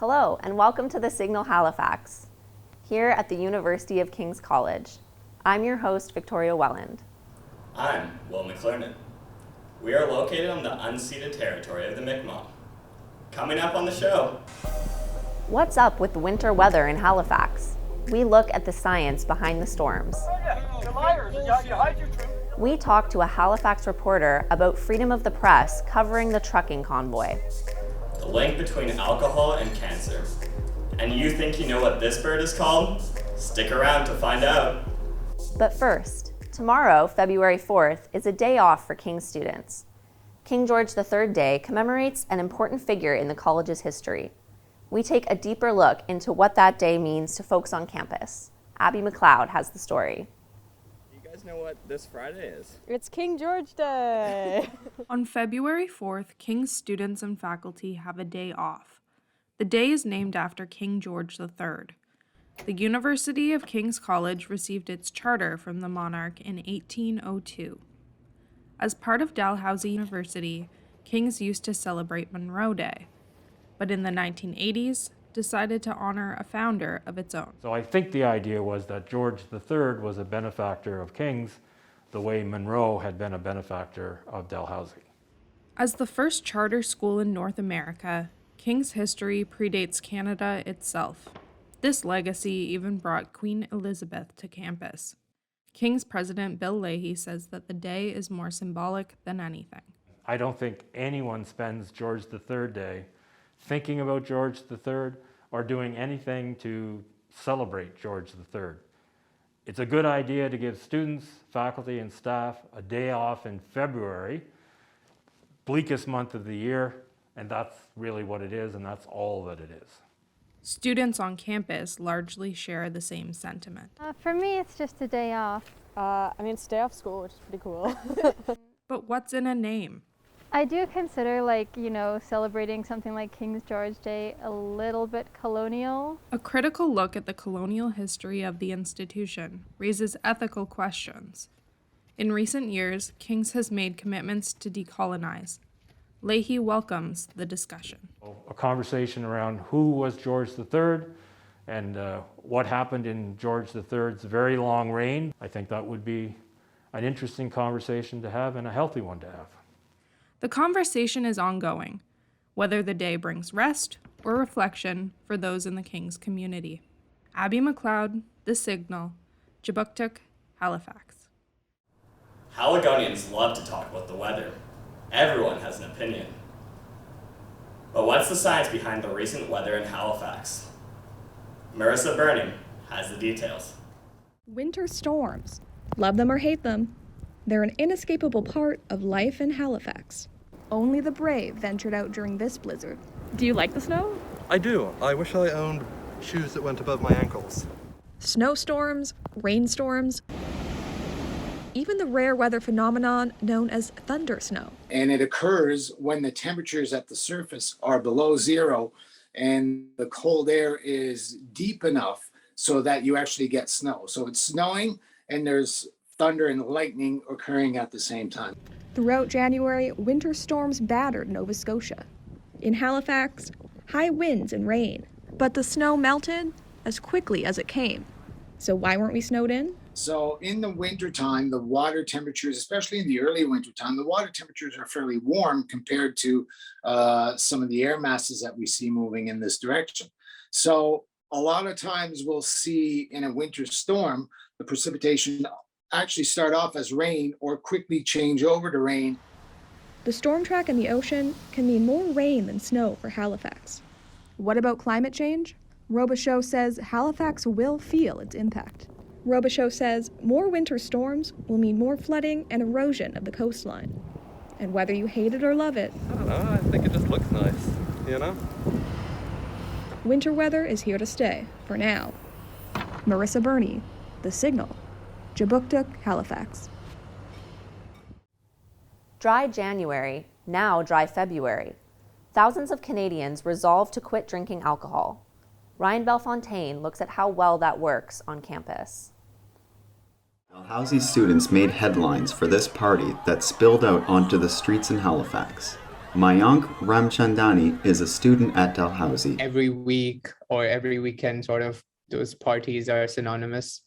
Hello, and welcome to the Signal Halifax, here at the University of King's College. I'm your host, Victoria Welland. I'm Will McClernand. We are located on the unceded territory of the Mi'kmaq. Coming up on the show. What's up with the winter weather in Halifax? We look at the science behind the storms. We talk to a Halifax reporter about freedom of the press covering the trucking convoy. The link between alcohol and cancer. And you think you know what this bird is called? Stick around to find out. But first, tomorrow, February 4th, is a day off for King's students. King George III Day commemorates an important figure in the college's history. We take a deeper look into what that day means to folks on campus. Abby McLeod has the story. Do you guys know what this Friday is? It's King George Day! On February 4th, King's students and faculty have a day off. The day is named after King George III. The University of King's College received its charter from the monarch in 1802. As part of Dalhousie University, King's used to celebrate Monroe Day, but in the 1980s decided to honor a founder of its own. So I think the idea was that George III was a benefactor of King's, the way Monroe had been a benefactor of Dalhousie. As the first charter school in North America, King's history predates Canada itself. This legacy even brought Queen Elizabeth to campus. King's president Bill Leahy says that the day is more symbolic than anything. I don't think anyone spends George III Day thinking about George III or doing anything to celebrate George III. It's a good idea to give students, faculty, and staff a day off in February, bleakest month of the year, and that's really what it is, and that's all that it is. Students on campus largely share the same sentiment. For me, it's just a day off. It's a day off school, which is pretty cool. But what's in a name? I do consider, celebrating something like King's George Day a little bit colonial. A critical look at the colonial history of the institution raises ethical questions. In recent years, King's has made commitments to decolonize. Leahy welcomes the discussion. A conversation around who was George III and what happened in George III's very long reign. I think that would be an interesting conversation to have and a healthy one to have. The conversation is ongoing, whether the day brings rest or reflection for those in the King's community. Abby McLeod, The Signal, Jabuktuk, Halifax. Haligonians love to talk about the weather. Everyone has an opinion. But what's the science behind the recent weather in Halifax? Marissa Burney has the details. Winter storms. Love them or hate them, they're an inescapable part of life in Halifax. Only the brave ventured out during this blizzard. Do you like the snow? I do. I wish I owned shoes that went above my ankles. Snowstorms, rainstorms, even the rare weather phenomenon known as thunder snow. And it occurs when the temperatures at the surface are below zero and the cold air is deep enough so that you actually get snow. So it's snowing and there's thunder and lightning occurring at the same time. Throughout January, winter storms battered Nova Scotia. In Halifax, high winds and rain. But the snow melted as quickly as it came. So why weren't we snowed in? So in the wintertime, the water temperatures, especially in the early wintertime, the water temperatures are fairly warm compared to some of the air masses that we see moving in this direction. So a lot of times we'll see in a winter storm, the precipitation actually start off as rain or quickly change over to rain. The storm track in the ocean can mean more rain than snow for Halifax. What about climate change? Robichaud says Halifax will feel its impact. Robichaud says more winter storms will mean more flooding and erosion of the coastline. And whether you hate it or love it, I don't know, I think it just looks nice, you know? Winter weather is here to stay, for now. Marissa Burney, The Signal, Jabuktuk, Halifax. Dry January, now dry February. Thousands of Canadians resolve to quit drinking alcohol. Ryan Belfontaine looks at how well that works on campus. Dalhousie students made headlines for this party that spilled out onto the streets in Halifax. Mayank Ramchandani is a student at Dalhousie. Every week or every weekend, sort of, those parties are synonymous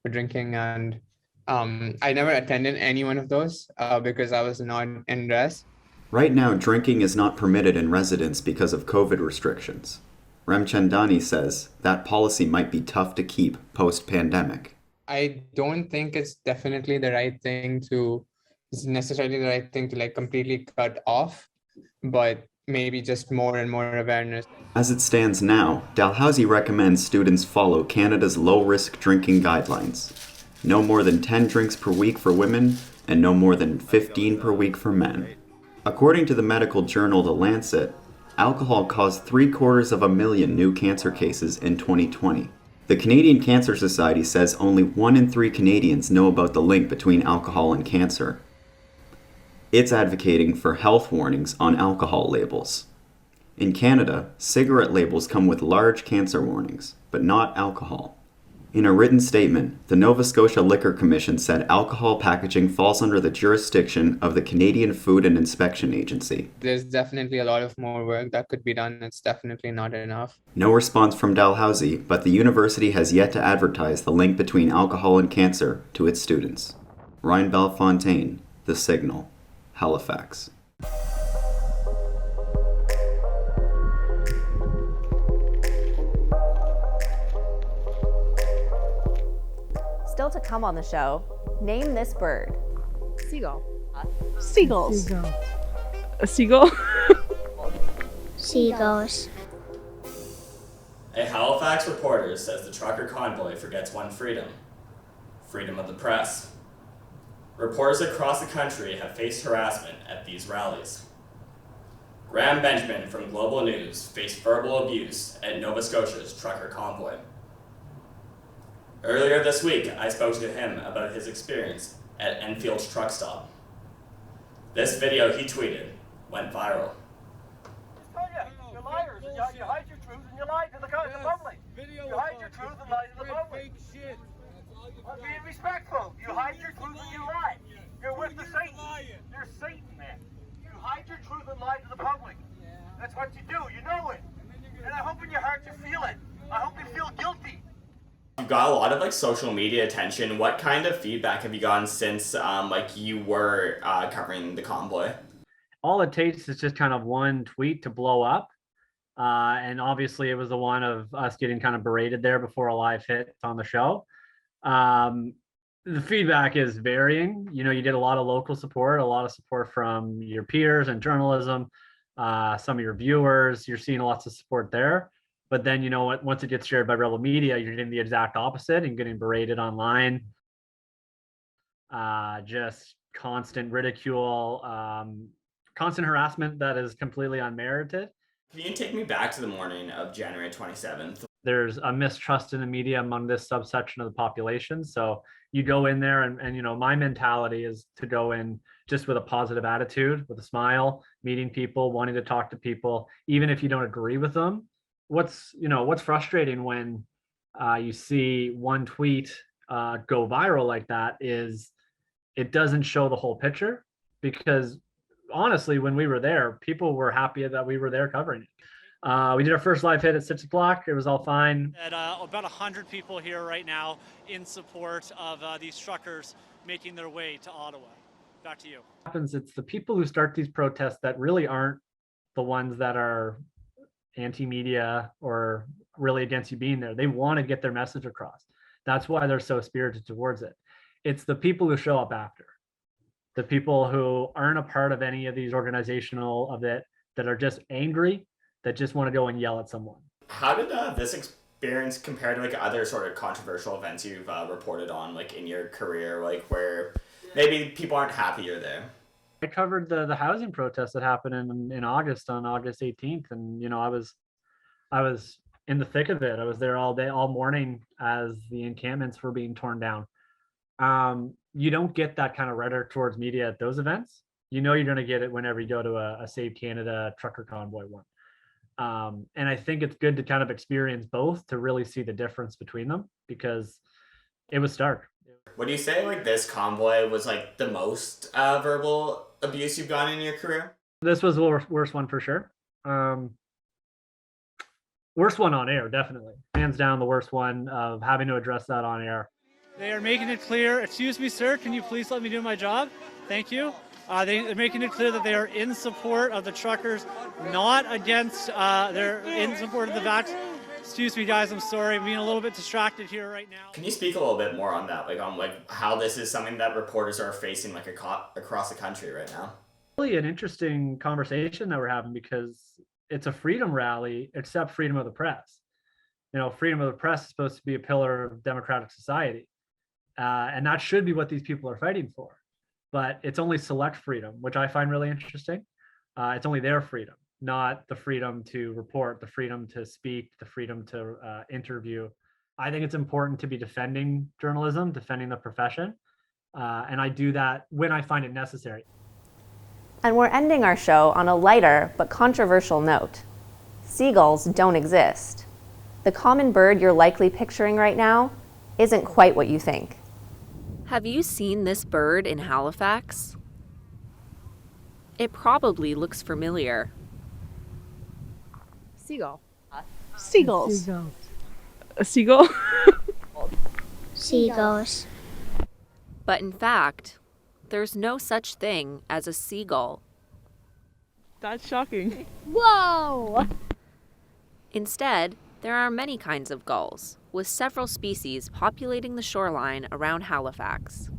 for drinking, and I never attended any one of those because I was not in res. Right now, drinking is not permitted in residence because of COVID restrictions. Ramchandani says that policy might be tough to keep post-pandemic. I don't think it's definitely the right thing to, it's necessarily the right thing to like completely cut off, but maybe just more and more awareness. As it stands now, Dalhousie recommends students follow Canada's low-risk drinking guidelines. No more than 10 drinks per week for women and no more than 15 per week for men. According to the medical journal The Lancet, alcohol caused 750,000 new cancer cases in 2020. The Canadian Cancer Society says only 1 in 3 Canadians know about the link between alcohol and cancer. It's advocating for health warnings on alcohol labels. In Canada, cigarette labels come with large cancer warnings, but not alcohol. In a written statement, the Nova Scotia Liquor Commission said alcohol packaging falls under the jurisdiction of the Canadian Food and Inspection Agency. There's definitely a lot of more work that could be done. It's definitely not enough. No response from Dalhousie, but the university has yet to advertise the link between alcohol and cancer to its students. Ryan Bellefontaine, The Signal, Halifax. Still to come on the show, name this bird. Seagull. Seagulls. A seagull? Seagulls. A Halifax reporter says the trucker convoy forgets one freedom: freedom of the press. Reporters across the country have faced harassment at these rallies. Graham Benjamin from Global News faced verbal abuse at Nova Scotia's trucker convoy. Earlier this week, I spoke to him about his experience at Enfield's truck stop. This video he tweeted went viral. You're liars. You hide your truth and you lie to the public. You hide your truth and lie to the public. I'm being respectful. You hide your truth and you lie. You're with the Satan. You're Satan, man. You hide your truth and lie to the public. That's what you do. You know it. And I hope in your heart you feel it. I hope you feel guilty. You've got a lot of social media attention. What kind of feedback have you gotten since you were covering the convoy? All it takes is just kind of one tweet to blow up. And obviously it was the one of us getting kind of berated there before a live hit on the show. The feedback is varying. You get a lot of local support, a lot of support from your peers in journalism, some of your viewers. You're seeing lots of support there. But then, once it gets shared by Rebel Media, you're getting the exact opposite and getting berated online. Just constant ridicule, constant harassment that is completely unmerited. Can you take me back to the morning of January 27th? There's a mistrust in the media among this subsection of the population. So you go in there and my mentality is to go in just with a positive attitude, with a smile, meeting people, wanting to talk to people, even if you don't agree with them. What's frustrating when you see one tweet go viral like that is it doesn't show the whole picture, because honestly, when we were there, people were happy that we were there covering it. We did our first live hit at 6 o'clock. It was all fine. About 100 people here right now in support of these truckers making their way to Ottawa. Back to you. It's the people who start these protests that really aren't the ones that are anti-media or really against you being there. They want to get their message across. That's why they're so spirited towards it. It's the people who show up after, the people who aren't a part of any of these organizational of it, that are just angry, that just want to go and yell at someone. How did this experience compare to other sort of controversial events you've reported on in your career, where maybe people aren't happy you're there? I covered the housing protest that happened in August, on August 18th. And, I was in the thick of it. I was there all day, all morning as the encampments were being torn down. You don't get that kind of rhetoric towards media at those events. You're going to get it whenever you go to a Save Canada trucker convoy one. And I think it's good to kind of experience both to really see the difference between them, because it was stark. Would you say this convoy was the most verbal abuse you've gotten in your career? This was the worst one for sure. Worst one on air, definitely. Hands down, the worst one of having to address that on air. They are making it clear. Excuse me, sir. Can you please let me do my job? Thank you. They're making it clear that they are in support of the truckers, not against. They're in support of the vax. Excuse me, guys. I'm sorry. I'm being a little bit distracted here right now. Can you speak a little bit more on that, like how this is something that reporters are facing across the country right now? Really an interesting conversation that we're having because it's a freedom rally, except freedom of the press. You know, freedom of the press is supposed to be a pillar of democratic society. And that should be what these people are fighting for. But it's only select freedom, which I find really interesting. It's only their freedom, not the freedom to report, the freedom to speak, the freedom to interview. I think it's important to be defending journalism, defending the profession. And I do that when I find it necessary. And we're ending our show on a lighter but controversial note. Seagulls don't exist. The common bird you're likely picturing right now isn't quite what you think. Have you seen this bird in Halifax? It probably looks familiar. Seagull. Seagulls. A seagull? Seagulls. But in fact, there's no such thing as a seagull. That's shocking. Whoa! Instead, there are many kinds of gulls, with several species populating the shoreline around Halifax.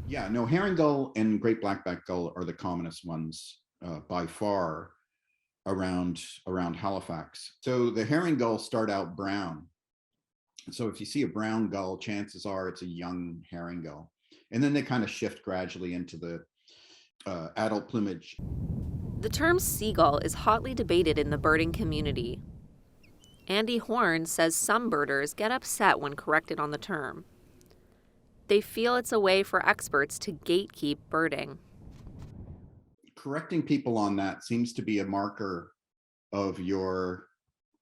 Yeah, no, herring gull and great blackback gull are the commonest ones by far around Halifax. So the herring gulls start out brown. So if you see a brown gull, chances are it's a young herring gull. And then they kind of shift gradually into the adult plumage. The term seagull is hotly debated in the birding community. Andy Horn says some birders get upset when corrected on the term. They feel it's a way for experts to gatekeep birding. Correcting people on that seems to be a marker of your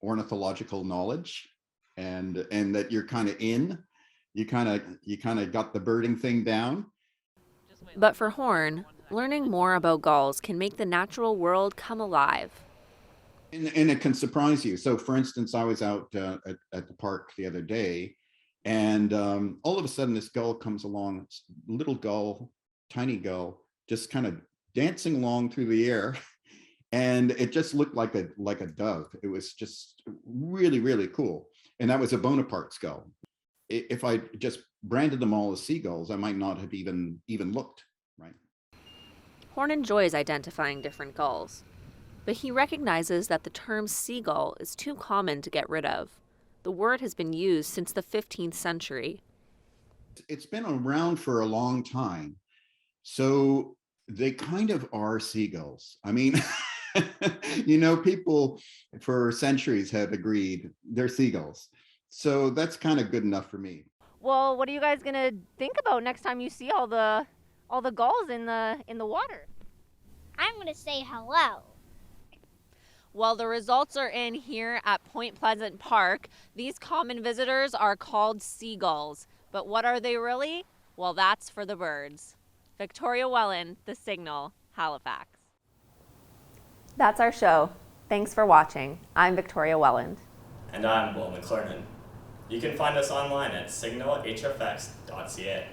ornithological knowledge and that you're kind of in. You kind of got the birding thing down. But for Horn, learning more about gulls can make the natural world come alive. And it can surprise you. So for instance, I was out at the park the other day and all of a sudden this gull comes along, little gull, tiny gull, just kind of dancing along through the air. And it just looked like a dove. It was just really, really cool. And that was a Bonaparte's gull. If I just branded them all as seagulls, I might not have even looked, right? Horn enjoys identifying different gulls, but he recognizes that the term seagull is too common to get rid of. The word has been used since the 15th century. It's been around for a long time, so they kind of are seagulls. I mean, you know, people for centuries have agreed they're seagulls. So that's kind of good enough for me. Well, what are you guys gonna think about next time you see all the gulls in the water? I'm gonna say hello. Well, the results are in here at Point Pleasant Park. These common visitors are called seagulls. But what are they really? Well, that's for the birds. Victoria Welland, The Signal, Halifax. That's our show. Thanks for watching. I'm Victoria Welland. And I'm Will McClernand. You can find us online at signalhfx.ca.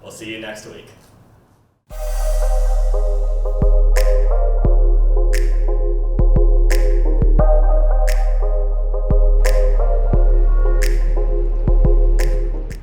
We'll see you next week.